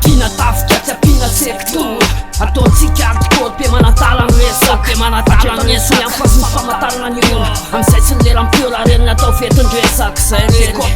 Pinatawcia, pinatsektor Ataontsika hardcore pe manatala ny resaka Pe manatala ny resaka Fa sy famantarana ny olo Amin'ny zay tsy nilera mpiora reny natao fetindresaka Zay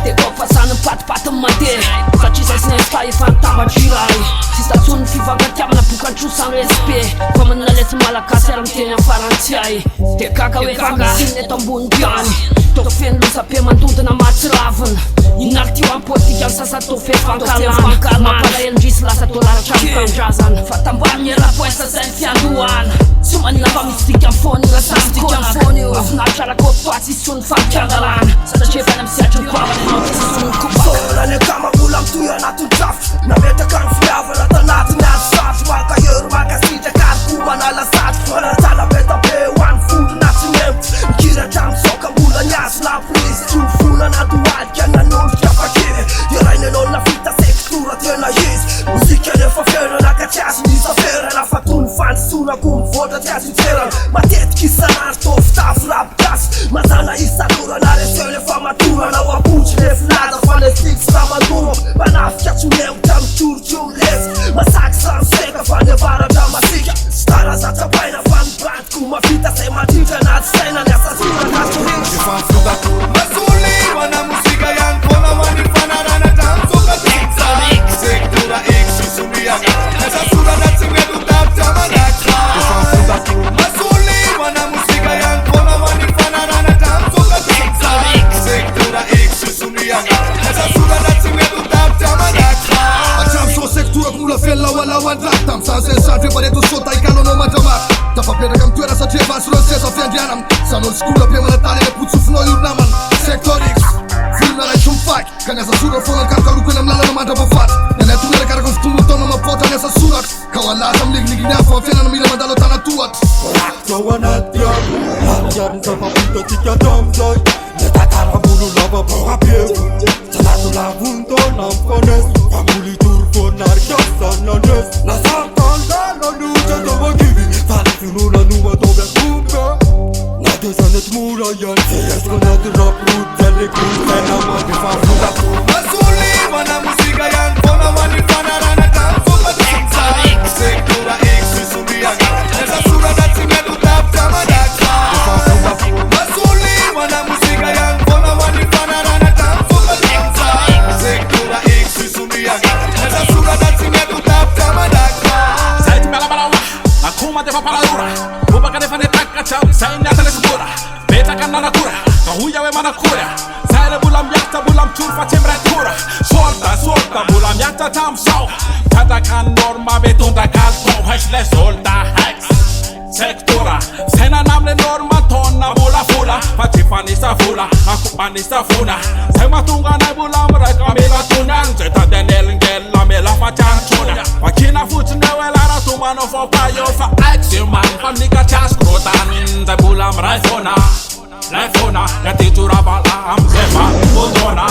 rekop fa sany patipaty mandeha Satria zay sy nesika efa nitambatry iray Sisa tsony fivagatiamana bokan-trosany respect Fa manana lety malagasy ary miteny amin'ny farantsiay De kaka hoe fangasiny eto ambony tany Tao feno loza pe mandondina matsiravina Inarty eo ampotika ny sasa tao fefankalana Mampalahelo-ndrisy lasa tao laratra mitandrazana Fa tambany rapoesa zay ny fiandohana Tsy manina fa mistika fony rasamikona Mafinaritra rakôtoatsy isony fampiangalana Satria fany amisiatry ny pavana Isony kopa Solany akamabola mitoy anatiny trafo Nametaka ny fiavana tanatiny azy safi Makahery makasitraka ary ko manala saty Manatala betabe ho an'ny folo na tsy memty Mikiratra misoka mbola ny azy na prise Trofona na doadika nanondrika fakire Irainy anao na vita sektora tena izy Muzika nefa fena nakatsiazy nisaferana Fa tony fanisona ko mivoatra tsy azy iterana Matetiky isanandro tô fitafy rapigasy Mazana isan'orana resele fa matorana Ao ampotry le filada fa le fiksy ramandoro Manafika tsy meutra mitorotroro lesy Masaky sany seka fa nevaratra masika Stara zatsapaina fa nibantiko mavita Zay matitra anaty saina ny asasina natoritsy Masuli wana musika yankona wanifanana tamsoka Sektora X sumiaga Nasa sura na tsingedu tapta manakra Masuli wana musika yankona wanifanana tamsoka Sektora X sumiaga Nasa sura na tsingedu tapta manakra Atamso sektora kumula fella wala wandratam Sanse sadre bareto sota ikalo no madramak Tafaperaka mitoera satria vasy sesa fiandrianam Sanolo skola pe manatany le potsofinao iornaman Sektor X Filona raiky mifaky Ka ny asa soratra foana karokaroko eny amin'ny lalana mandrapafaty Ny atonera karaka ny fotombolo taona mampota ny asa soratra Ka ho alaza amiligiliginy afo amin'ny fiainana mila mandalo tana tohatra Tao anaty diabo Ariary ny zava-pitatika tamizay Netatara-bolo lava bahapeo Tsanato lavony taona mikonesy Famboly torofonarika sananesy Nasakandala nuja tawagiri Fali finuna numa tobe kumbe Nade zanet mura yan Seyesko nade rap root Dele kumbe na magi fafuda Masuli wana musika yankona wanifanana tamsoka Sektora X sumiaga Nasa sura na tsingedu tapta manakra Masuli wana musika yankona wanifanana tamsoka Sektora X sumiaga Nasa sura na tsingedu tapta manakra Saiti melabalawa Akuma defa paladura Kubaka defa netaka chau Saini atale segura Beta kanana kura Kahuya we mana kura Zaire bulam yakta bulam turfa temperatura Solta bulam yakta tam sau Tata kan norma betunda kalto Hashle solta hex Sektora Sena namle norma tonna bula fula Pachifanista fula Akupanista funa Sema tunga na bulam reka mila tunan Zeta denel ngela mela fachan tuna Pakina futne welara tumano fo payo fa Aximan Famnika chas krotan Zai bulam raifona Raifona Yati chura balam Zefa Udona